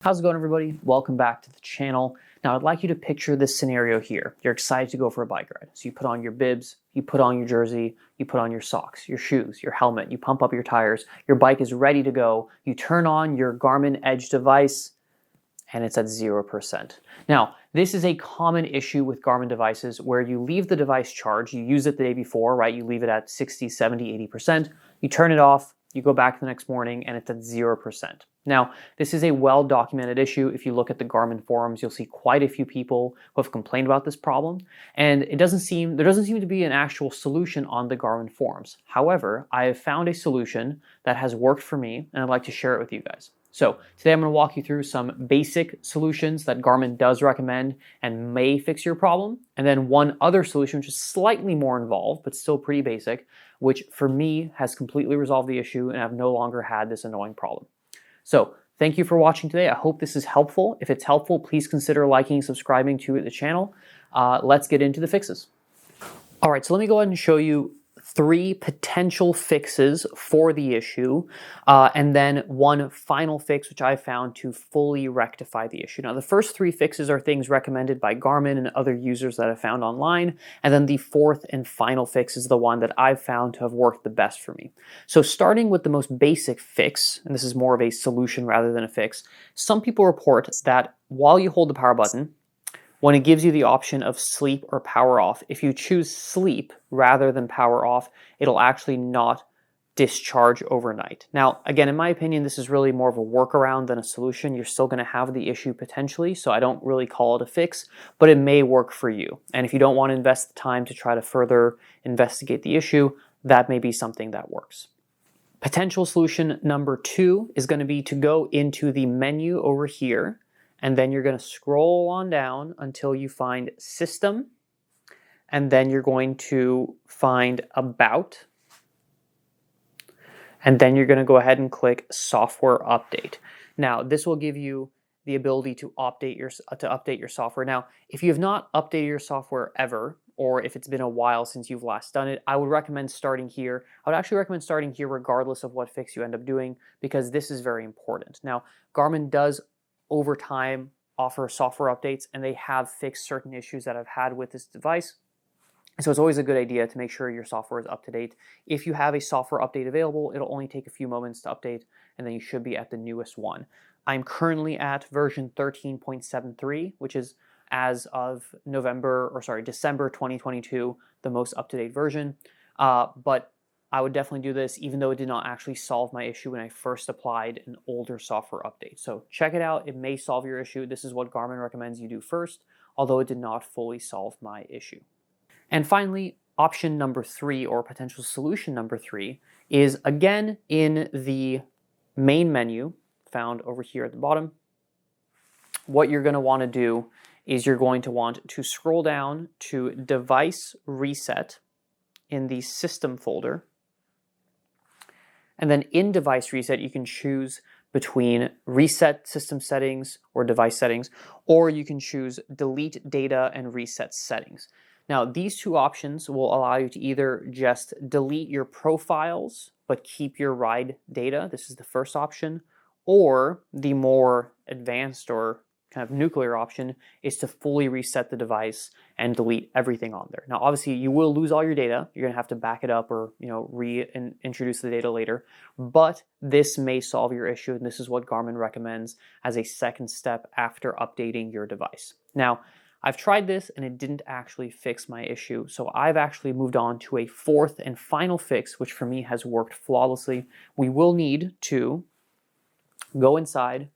How's it going, everybody? Welcome back to the channel. Now, I'd like you to picture this scenario here. You're excited to go for a bike ride. So you put on your bibs, you put on your jersey, you put on your socks, your shoes, your helmet, you pump up your tires, your bike is ready to go. You turn on your Garmin Edge device, and it's at 0%. Now, this is a common issue with Garmin devices where you leave the device charged, you use it the day before, right? You leave it at 60, 70, 80%, you turn it off, you go back the next morning, and it's at 0%. Now, this is a well-documented issue. If you look at the Garmin forums, you'll see quite a few people who have complained about this problem, and there doesn't seem to be an actual solution on the Garmin forums. However, I have found a solution that has worked for me, and I'd like to share it with you guys. So today I'm going to walk you through some basic solutions that Garmin does recommend and may fix your problem, and then one other solution which is slightly more involved but still pretty basic, which for me has completely resolved the issue and I've no longer had this annoying problem. So thank you for watching today. I hope this is helpful. If it's helpful, please consider liking and subscribing to the channel. Let's get into the fixes. All right, so let me go ahead and show you 3 potential fixes for the issue, and then one final fix which I found to fully rectify the issue. Now, the first 3 fixes are things recommended by Garmin and other users that I've found online, and then the 4th and final fix is the one that I've found to have worked the best for me. So starting with the most basic fix, and this is more of a solution rather than a fix, some people report that while you hold the power button, when it gives you the option of sleep or power off, if you choose sleep rather than power off, it'll actually not discharge overnight. Now, again, in my opinion, this is really more of a workaround than a solution. You're still going to have the issue potentially, so I don't really call it a fix, but it may work for you. And if you don't want to invest the time to try to further investigate the issue, that may be something that works. Potential solution number 2 is going to be to go into the menu over here, and then you're going to scroll on down until you find System, and then you're going to find About, and then you're going to go ahead and click Software Update. Now, this will give you the ability to update your software. Now, if you have not updated your software ever, or if it's been a while since you've last done it, I would recommend starting here. I would actually recommend starting here regardless of what fix you end up doing, because this is very important. Now, Garmin does over time offer software updates, and they have fixed certain issues that I've had with this device. So it's always a good idea to make sure your software is up to date. If you have a software update available, it'll only take a few moments to update, and then you should be at the newest one. I'm currently at version 13.73, which is as of December 2022, the most up-to-date version. But I would definitely do this, even though it did not actually solve my issue when I first applied an older software update. So check it out. It may solve your issue. This is what Garmin recommends you do first, although it did not fully solve my issue. And finally, option number 3, or potential solution number 3, is again in the main menu found over here at the bottom. What you're going to want to do is you're going to want to scroll down to Device Reset in the System folder. And then in Device Reset, you can choose between Reset System Settings or Device Settings, or you can choose Delete Data and Reset Settings. Now, these 2 options will allow you to either just delete your profiles but keep your ride data. This is the first option. Or the more advanced or kind of nuclear option is to fully reset the device and delete everything on there. Now, obviously, you will lose all your data. You're going to have to back it up or reintroduce the data later. But this may solve your issue, and this is what Garmin recommends as a second step after updating your device. Now, I've tried this and it didn't actually fix my issue, so I've actually moved on to a 4th and final fix, which for me has worked flawlessly. We will need to go inside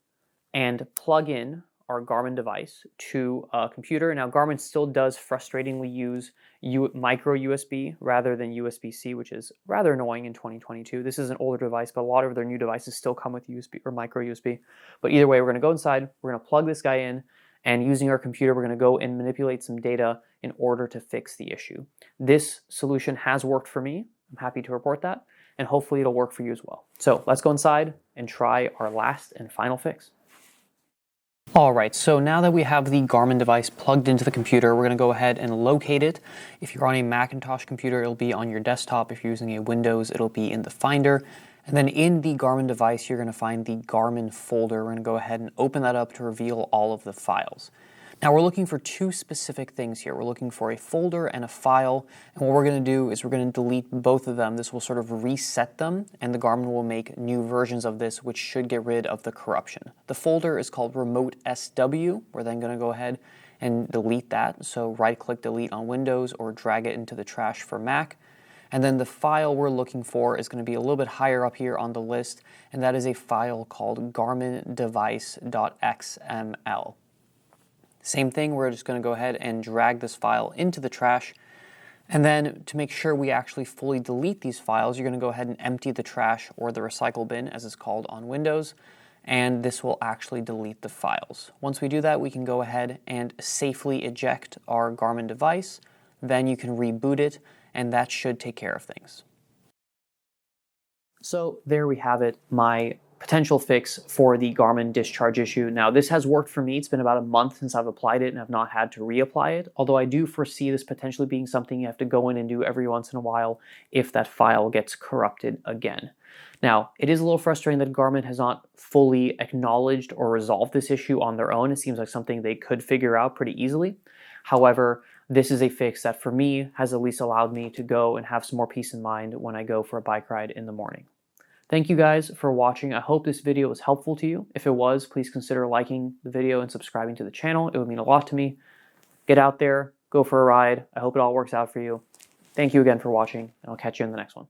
and plug in our Garmin device to a computer. Now, Garmin still does frustratingly use micro USB rather than USB-C, which is rather annoying in 2022. This is an older device, but a lot of their new devices still come with USB or micro USB. But either way, we're going to go inside, we're going to plug this guy in, and using our computer, we're going to go and manipulate some data in order to fix the issue. This solution has worked for me. I'm happy to report that, and hopefully it'll work for you as well. So let's go inside and try our last and final fix. All right, so now that we have the Garmin device plugged into the computer, we're going to go ahead and locate it. If you're on a Macintosh computer, it'll be on your desktop. If you're using a Windows, it'll be in the Finder. And then in the Garmin device, you're going to find the Garmin folder. We're going to go ahead and open that up to reveal all of the files. Now we're looking for two specific things here. We're looking for a folder and a file, and what we're going to do is we're going to delete both of them. This will sort of reset them, and the Garmin will make new versions of this, which should get rid of the corruption. The folder is called Remote SW. We're then going to go ahead and delete that. So right-click delete on Windows or drag it into the trash for Mac. And then the file we're looking for is going to be a little bit higher up here on the list, and that is a file called garmindevice.xml. Same thing, we're just going to go ahead and drag this file into the trash. And then to make sure we actually fully delete these files, you're going to go ahead and empty the trash or the recycle bin, as it's called on Windows, and this will actually delete the files. Once we do that, we can go ahead and safely eject our Garmin device. Then you can reboot it, and that should take care of things. So there we have it, my potential fix for the Garmin discharge issue. Now this has worked for me. It's been about a month since I've applied it and I've not had to reapply it, although I do foresee this potentially being something you have to go in and do every once in a while if that file gets corrupted again. Now, it is a little frustrating that Garmin has not fully acknowledged or resolved this issue on their own. It seems like something they could figure out pretty easily. However, this is a fix that for me has at least allowed me to go and have some more peace in mind when I go for a bike ride in the morning. Thank you guys for watching. I hope this video was helpful to you. If it was, please consider liking the video and subscribing to the channel. It would mean a lot to me. Get out there, go for a ride. I hope it all works out for you. Thank you again for watching, and I'll catch you in the next one.